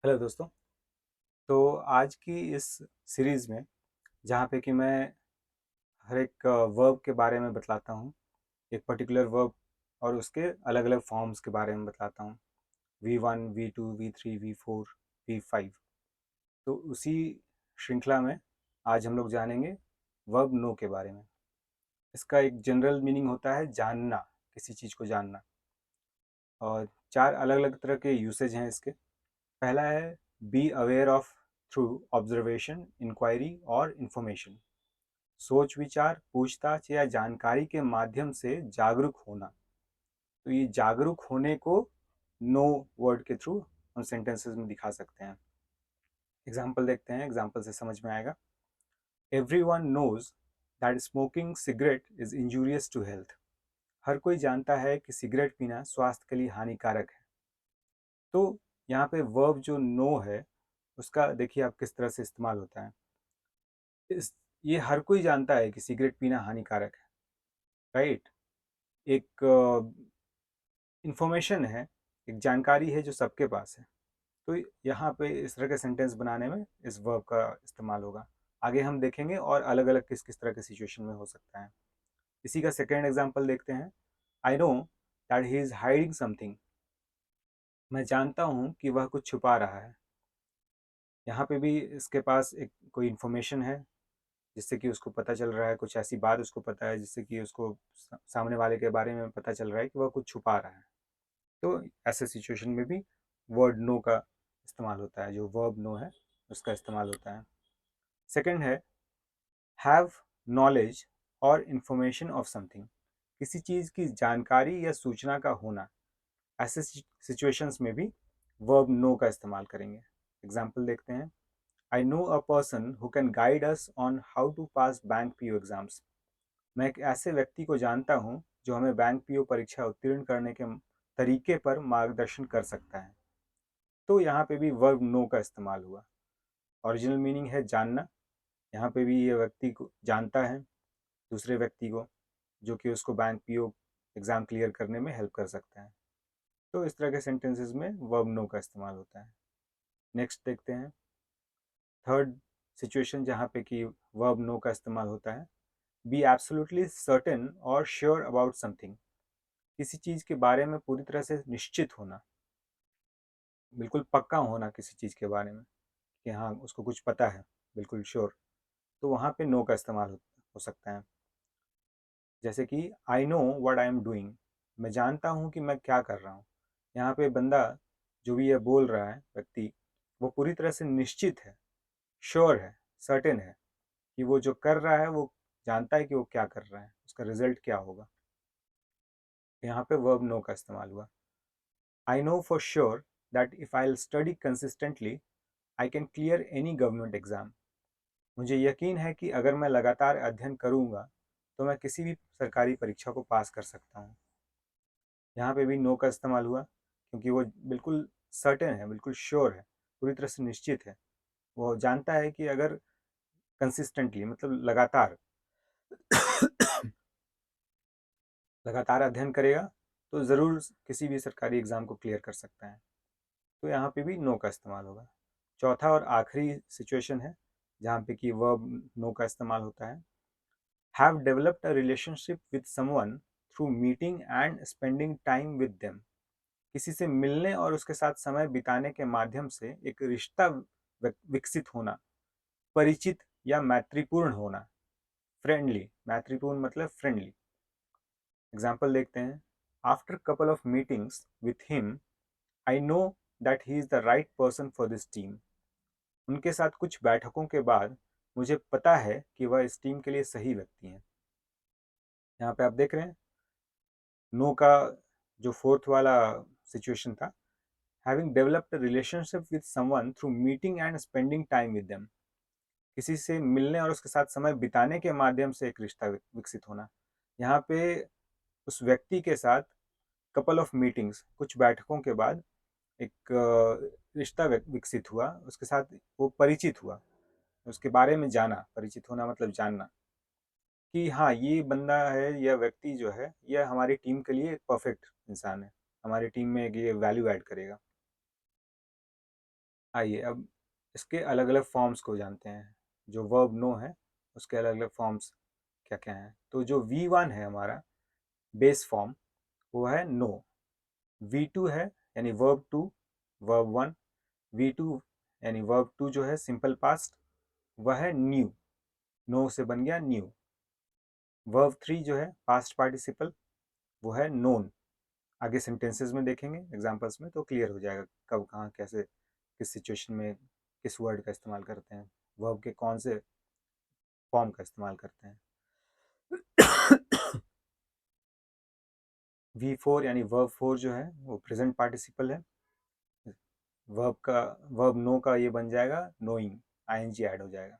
Hello दोस्तों। तो आज की इस सीरीज़ में जहाँ पे कि मैं हर एक वर्ब के बारे में बतलाता हूँ, एक पर्टिकुलर वर्ब और उसके अलग अलग फॉर्म्स के बारे में बतलाता हूँ। V1, V2, V3, V4, V5। तो उसी श्रृंखला में आज हम लोग जानेंगे वर्ब नो के बारे में। इसका एक जनरल मीनिंग होता है जानना, किसी चीज़ को जानना। और चार अलग अलग तरह के यूसेज हैं इसके। पहला है be aware of through observation, inquiry और इंफॉर्मेशन। सोच विचार, पूछताछ या जानकारी के माध्यम से जागरूक होना। तो ये जागरूक होने को नो वर्ड के थ्रू हम सेंटेंसेस में दिखा सकते हैं। एग्जाम्पल देखते हैं, एग्जाम्पल से समझ में आएगा। Everyone knows that smoking cigarette is injurious to health. हर कोई जानता है कि सिगरेट पीना स्वास्थ्य के लिए हानिकारक है। तो यहाँ पे वर्ब जो नो है उसका देखिए आप किस तरह से इस्तेमाल होता है। इस ये हर कोई जानता है कि सिगरेट पीना हानिकारक है, राइट। एक इंफॉर्मेशन है, एक जानकारी है जो सबके पास है। तो यहाँ पे इस तरह के सेंटेंस बनाने में इस वर्ब का इस्तेमाल होगा। आगे हम देखेंगे और अलग अलग किस किस तरह के सिचुएशन में हो सकता है। इसी का सेकेंड एग्जाम्पल देखते हैं। I know that he is hiding something. मैं जानता हूँ कि वह कुछ छुपा रहा है। यहाँ पे भी इसके पास एक कोई इन्फॉर्मेशन है जिससे कि उसको पता चल रहा है, कुछ ऐसी बात उसको पता है जिससे कि उसको सामने वाले के बारे में पता चल रहा है कि वह कुछ छुपा रहा है। तो ऐसे सिचुएशन में भी वर्ड नो का इस्तेमाल होता है, जो वर्ब नो है उसका इस्तेमाल होता है। सेकंड है हैव नॉलेज और इंफॉर्मेशन ऑफ समथिंग। किसी चीज़ की जानकारी या सूचना का होना। ऐसे सिचुएशंस में भी वर्ब नो का इस्तेमाल करेंगे। एग्जाम्पल देखते हैं। I know a person who can guide us on how to pass bank PO exams. मैं एक ऐसे व्यक्ति को जानता हूँ जो हमें बैंक पीओ परीक्षा उत्तीर्ण करने के तरीके पर मार्गदर्शन कर सकता है। तो यहाँ पे भी वर्ब नो का इस्तेमाल हुआ। ओरिजिनल मीनिंग है जानना। यहाँ पे भी ये व्यक्ति को जानता है दूसरे व्यक्ति को, जो कि उसको बैंक पीओ एग्ज़ाम क्लियर करने में हेल्प कर सकता है। तो इस तरह के सेंटेंसेस में वर्ब नो का इस्तेमाल होता है। नेक्स्ट देखते हैं थर्ड सिचुएशन जहाँ पे कि वर्ब नो का इस्तेमाल होता है। बी एब्सोल्युटली सर्टेन और श्योर अबाउट समथिंग। किसी चीज़ के बारे में पूरी तरह से निश्चित होना, बिल्कुल पक्का होना किसी चीज़ के बारे में कि हाँ उसको कुछ पता है, बिल्कुल श्योर। तो वहाँ पे नो का इस्तेमाल हो सकता है। जैसे कि I know what I am doing. मैं जानता हूँ कि मैं क्या कर रहा हूँ। यहाँ पे बंदा जो भी ये बोल रहा है व्यक्ति, वो पूरी तरह से निश्चित है, श्योर है, सर्टेन है कि वो जो कर रहा है वो जानता है कि वो क्या कर रहा है, उसका रिजल्ट क्या होगा। यहाँ पे वर्ब नो का इस्तेमाल हुआ। I know for sure that if I study consistently I can clear any government exam. मुझे यकीन है कि अगर मैं लगातार अध्ययन करूँगा तो मैं किसी भी सरकारी परीक्षा को पास कर सकता हूँ। यहाँ पे भी नो का इस्तेमाल हुआ क्योंकि वो बिल्कुल सर्टेन है, बिल्कुल श्योर है, पूरी तरह से निश्चित है। वो जानता है कि अगर कंसिस्टेंटली मतलब लगातार लगातार अध्ययन करेगा तो ज़रूर किसी भी सरकारी एग्ज़ाम को क्लियर कर सकता है। तो यहाँ पे भी नो का इस्तेमाल होगा। चौथा और आखिरी सिचुएशन है जहाँ पे कि वर्ब नो का इस्तेमाल होता है। Have developed a relationship with someone through meeting and spending time with them. किसी से मिलने और उसके साथ समय बिताने के माध्यम से एक रिश्ता विकसित होना, परिचित या मैत्रीपूर्ण होना। फ्रेंडली, मैत्रीपूर्ण मतलब फ्रेंडली। एग्जाम्पल देखते हैं। After couple of meetings with him I know that he is the right person for this team. उनके साथ कुछ बैठकों के बाद मुझे पता है कि वह इस टीम के लिए सही व्यक्ति हैं। यहाँ पे आप देख रहे हैं नो का जो फोर्थ वाला सिचुएशन था, having developed relationship with someone through meeting and spending time with them. किसी से मिलने और उसके साथ समय बिताने के माध्यम से एक रिश्ता विकसित होना। यहाँ पे उस व्यक्ति के साथ कपल ऑफ मीटिंग्स, कुछ बैठकों के बाद एक रिश्ता विकसित हुआ, उसके साथ वो परिचित हुआ, उसके बारे में जाना। परिचित होना मतलब जानना कि हाँ ये बंदा है, यह व्यक्ति जो है यह हमारी टीम के लिए एक परफेक्ट इंसान है, हमारी टीम में ये वैल्यू ऐड करेगा। आइए अब इसके अलग अलग फॉर्म्स को जानते हैं। जो वर्ब नो है उसके अलग अलग फॉर्म्स क्या क्या हैं। तो जो V1 है हमारा बेस फॉर्म, वो है नो। V2 है यानी verb to, verb one. V2 यानी वर्ब टू जो है सिंपल पास्ट, वह है न्यू, नो से बन गया न्यू। वर्ब थ्री जो है पास्ट पार्टिसिपल, वो है नोन। आगे सेंटेंसेस में देखेंगे एग्जांपल्स में तो क्लियर हो जाएगा कब कहाँ कैसे किस सिचुएशन में किस वर्ड का इस्तेमाल करते हैं, वर्ब के कौन से फॉर्म का इस्तेमाल करते हैं। V4 यानी वर्ब फोर जो है वो प्रेजेंट पार्टिसिपल है। वर्ब नो का ये बन जाएगा नोइंग, आईएनजी ऐड हो जाएगा।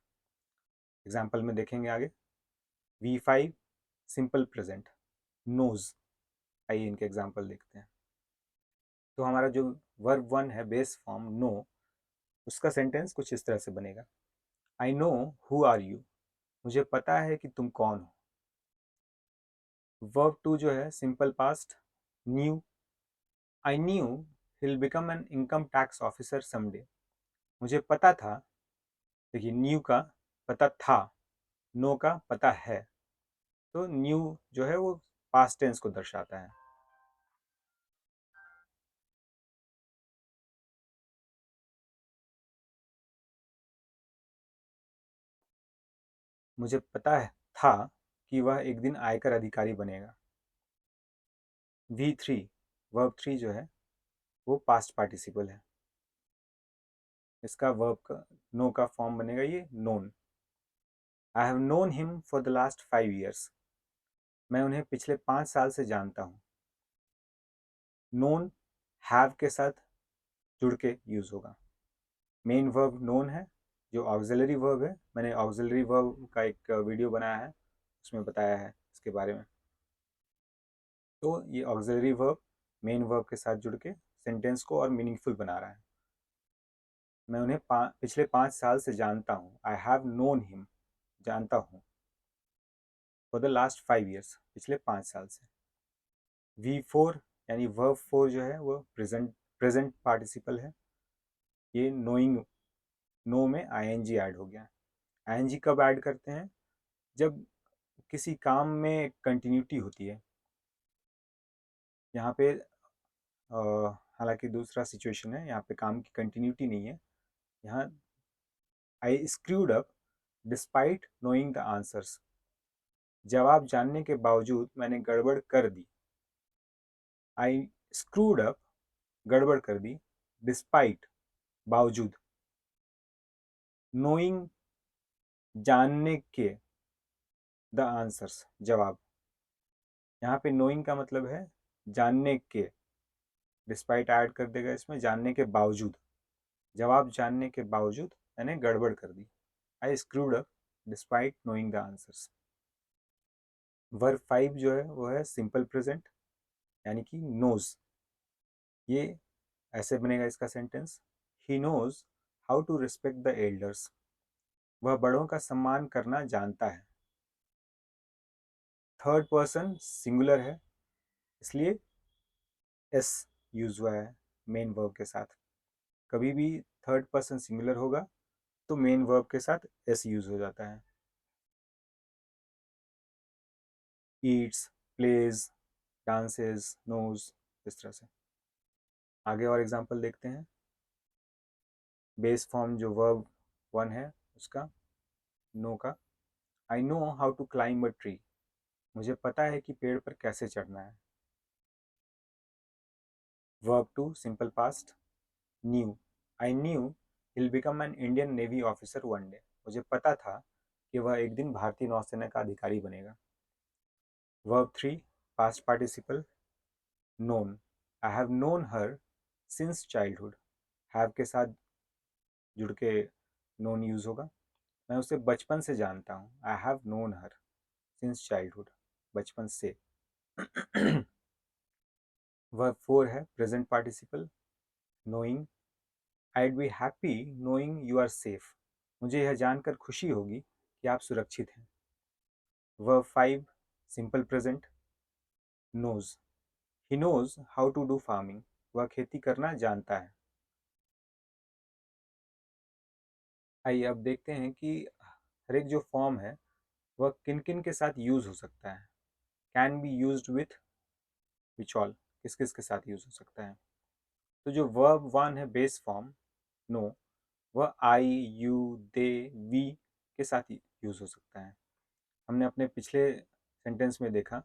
एग्जाम्पल में देखेंगे आगे। V5 simple present, knows. आइए इनके एग्जाम्पल देखते हैं। तो हमारा जो वर्ब वन है बेस फॉर्म नो, उसका सेंटेंस कुछ इस तरह से बनेगा। I know who are you, मुझे पता है कि तुम कौन हो। वर्ब टू जो है simple past knew, I knew he will become an income tax officer someday. मुझे पता था, देखिए न्यू का पता था, नो का पता है, तो न्यू जो है वो पास्ट टेंस को दर्शाता है। मुझे पता है था कि वह एक दिन आयकर अधिकारी बनेगा। V3 वर्ब थ्री जो है वो पास्ट पार्टिसिपल है, इसका वर्ब का नो का फॉर्म बनेगा ये known. I have known him for the last 5 years, मैं उन्हें पिछले 5 साल से जानता हूँ। नोन हैव के साथ जुड़ के यूज होगा। मेन वर्ब नोन है, जो ऑक्सिलरी वर्ब है मैंने ऑक्सिलरी वर्ब का एक वीडियो बनाया है उसमें बताया है इसके बारे में। तो ये ऑक्सिलरी वर्ब मेन वर्ब के साथ जुड़ के सेंटेंस को और मीनिंगफुल बना रहा है। मैं उन्हें पिछले 5 साल से जानता हूँ, आई हैव नोन हिम, जानता हूँ, फॉर द लास्ट 5 years, पिछले 5 साल से। V4 यानी वर्ब फोर जो है वो प्रेजेंट पार्टिसिपल है, ये नोइंग, नो में आईएनजी ऐड हो गया। आईएनजी कब ऐड करते हैं, जब किसी काम में कंटिन्यूटी होती है। यहाँ पे हालांकि दूसरा सिचुएशन है, यहाँ पे काम की कंटिन्यूटी नहीं है। यहाँ I screwed up despite knowing the answers, जवाब जानने के बावजूद मैंने गड़बड़ कर दी। आई स्क्रूड अप गड़बड़ कर दी, डिस्पाइट बावजूद, नोइंग जानने के, द आंसर्स जवाब। यहाँ पे नोइंग का मतलब है जानने के, डिस्पाइट ऐड कर देगा इसमें, जानने के बावजूद, जवाब जानने के बावजूद मैंने गड़बड़ कर दी। I screwed up despite knowing the answers. Verb five जो है वो है सिंपल प्रेजेंट यानी कि नोज। ये ऐसे बनेगा इसका sentence, he knows how to respect the elders, वह बड़ों का सम्मान करना जानता है। थर्ड पर्सन सिंगुलर है इसलिए एस यूज हुआ है मेन वर्ब के साथ। कभी भी थर्ड पर्सन सिंगुलर होगा तो मेन वर्ब के साथ एस यूज हो जाता है। ईट्स, प्लेज, डांसेस, नोज, इस तरह से। आगे और एग्जांपल देखते हैं। बेस फॉर्म जो वर्ब वन है उसका नो का, I know how to climb a tree, मुझे पता है कि पेड़ पर कैसे चढ़ना है। Verb two simple past knew, I knew he'll become an Indian Navy officer one day, मुझे पता था कि वह एक दिन भारतीय नौसेना का अधिकारी बनेगा। Verb three past participle known, I have known her since childhood, have के साथ जुड़ के नोन यूज होगा, मैं उसे बचपन से जानता हूँ। I have known her since childhood, बचपन से। वर्ब फोर है present participle knowing, I'd be happy knowing you are safe, मुझे यह जानकर खुशी होगी कि आप सुरक्षित हैं। Verb five simple present knows, he knows how to do farming, वह खेती करना जानता है। आइए अब देखते हैं कि हर एक जो फॉर्म है वह किन किन के साथ यूज़ हो सकता है। Can be used with which all, किस किस के साथ यूज़ हो सकता है। तो जो वर्ब वन है बेस फॉर्म नो, वह आई यू दे वी के साथ यूज़ हो सकता है। हमने अपने पिछले सेंटेंस में देखा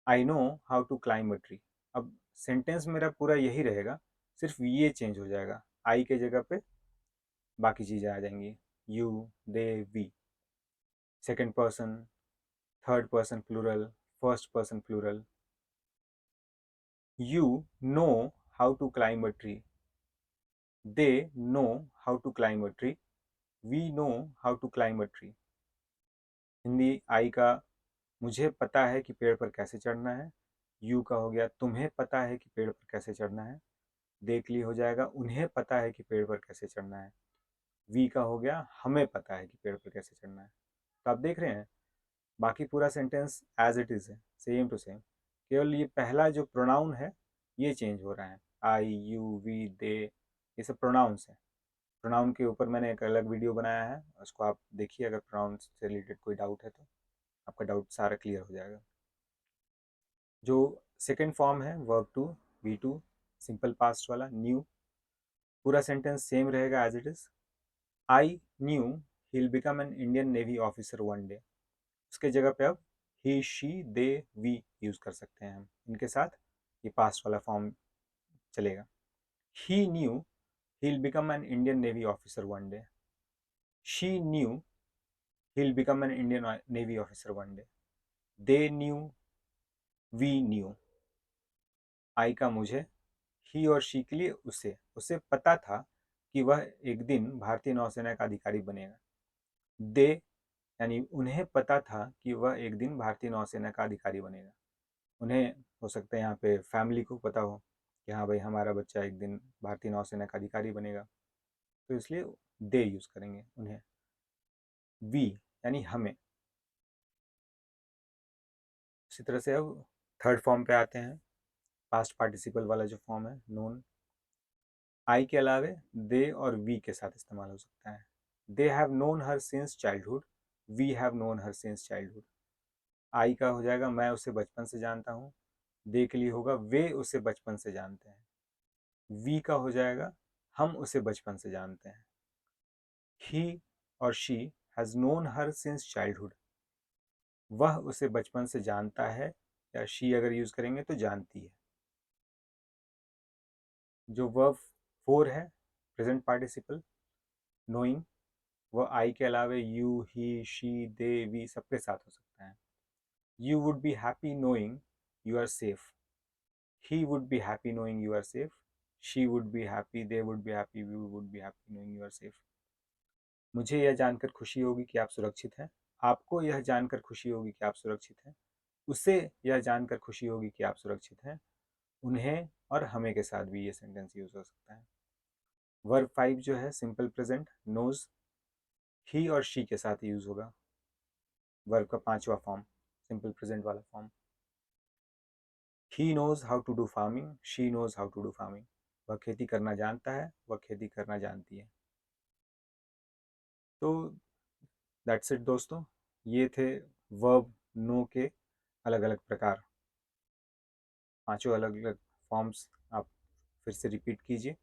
I know how to climb a tree. अब सेंटेंस मेरा पूरा यही रहेगा, सिर्फ ये चेंज हो जाएगा, आई के जगह पे बाकी चीज़ें आ जाएंगी, you they we. Second person, third person plural, first person plural. You know how to climb a tree, they know how to climb a tree, we know how to climb a tree. Hindi I का मुझे पता है कि पेड़ पर कैसे चढ़ना है, यू का हो गया तुम्हें पता है कि पेड़ पर कैसे चढ़ना है, दे के लिए हो जाएगा उन्हें पता है कि पेड़ पर कैसे चढ़ना है, वी का हो गया हमें पता है कि पेड़ पर कैसे चढ़ना है। तो आप देख रहे हैं बाकी पूरा सेंटेंस एज इट इज़ है, सेम टू सेम, केवल ये पहला जो प्रोनाउन है ये चेंज हो रहा है, आई यू वी दे, ये सब प्रोनाउंस है। प्रोनाउन के ऊपर मैंने एक अलग वीडियो बनाया है, उसको आप देखिए, अगर प्रोनाउन से रिलेटेड कोई डाउट है तो आपका डाउट सारा क्लियर हो जाएगा। जो सेकेंड फॉर्म है verb two V two, simple past वाला न्यू, पूरा सेंटेंस सेम रहेगा as it is. I knew he will become an Indian navy officer one day, उसके जगह पे अब he she they we use कर सकते हैं हम, इनके साथ ये पास्ट वाला फॉर्म चलेगा। He knew he will become an Indian navy officer one day, she knew he will become an Indian navy officer one day, they knew we knew. I का मुझे, ही और शी के लिए उसे, उसे पता था कि वह एक दिन भारतीय नौसेना का अधिकारी बनेगा। दे यानी उन्हें पता था कि वह एक दिन भारतीय नौसेना का अधिकारी बनेगा। उन्हें हो सकता है यहाँ पे फैमिली को पता हो कि हाँ भाई हमारा बच्चा एक दिन भारतीय नौसेना का अधिकारी बनेगा, तो इसलिए दे यूज़ करेंगे उन्हें। वी यानी हमें। इसी तरह से अब थर्ड फॉर्म पे आते हैं, पास्ट पार्टिसिपल वाला जो फॉर्म है नोन। आई के अलावे दे और वी के साथ इस्तेमाल हो सकता है। They have known her since childhood, we have known her since childhood. I का हो जाएगा मैं उसे बचपन से जानता हूँ, दे के लिए होगा वे उसे बचपन से जानते हैं, वी का हो जाएगा हम उसे बचपन से जानते हैं। ही और she has known her since childhood, वह उसे बचपन से जानता है, या शी अगर यूज़ करेंगे तो जानती है। जो वर्ब फोर है प्रेजेंट पार्टिसिपल नोइंग, वह आई के अलावे you he she they we सबके साथ हो सकता है। You would be happy knowing you are safe, he would be happy knowing you are safe, she would be happy, they would be happy, we would be happy knowing you are safe। मुझे यह जानकर खुशी होगी कि आप सुरक्षित हैं, आपको यह जानकर खुशी होगी कि आप सुरक्षित हैं, उसे यह जानकर खुशी होगी कि आप सुरक्षित हैं, उन्हें और हमें के साथ भी ये सेंटेंस यूज हो सकता है। वर्ब फाइव जो है सिंपल प्रेजेंट नोज, ही और शी के साथ यूज होगा। वर्ब का पांचवा फॉर्म सिंपल प्रेजेंट वाला form. He knows how to do farming, she knows how to do farming, वह खेती करना जानता है, वह खेती करना जानती है। तो दैट्स इट दोस्तों, ये थे वर्ब नो के अलग अलग प्रकार, पांचों अलग अलग फॉर्म्स। आप फिर से रिपीट कीजिए,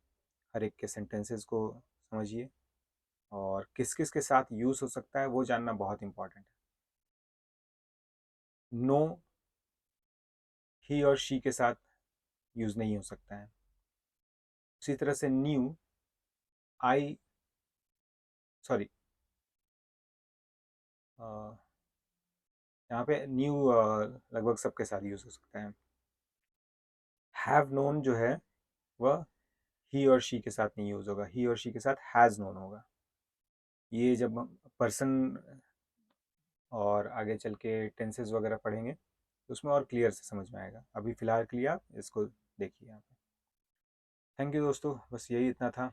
हर एक के सेंटेंसेस को समझिए, और किस किस के साथ यूज़ हो सकता है वो जानना बहुत इंपॉर्टेंट है। नो ही और शी के साथ यूज़ नहीं हो सकता है। उसी तरह से न्यू आई, सॉरी, यहाँ पे न्यू लगभग सबके साथ यूज़ हो सकता है। हैव नोन जो है वह ही और शी के साथ नहीं यूज़ होगा, ही और शी के साथ हैज़ नोन होगा। ये जब पर्सन और आगे चल के टेंसेस वगैरह पढ़ेंगे तो उसमें और क्लियर से समझ में आएगा। अभी फ़िलहाल के लिए आप इसको देखिए यहाँ पे। थैंक यू दोस्तों, बस यही इतना था।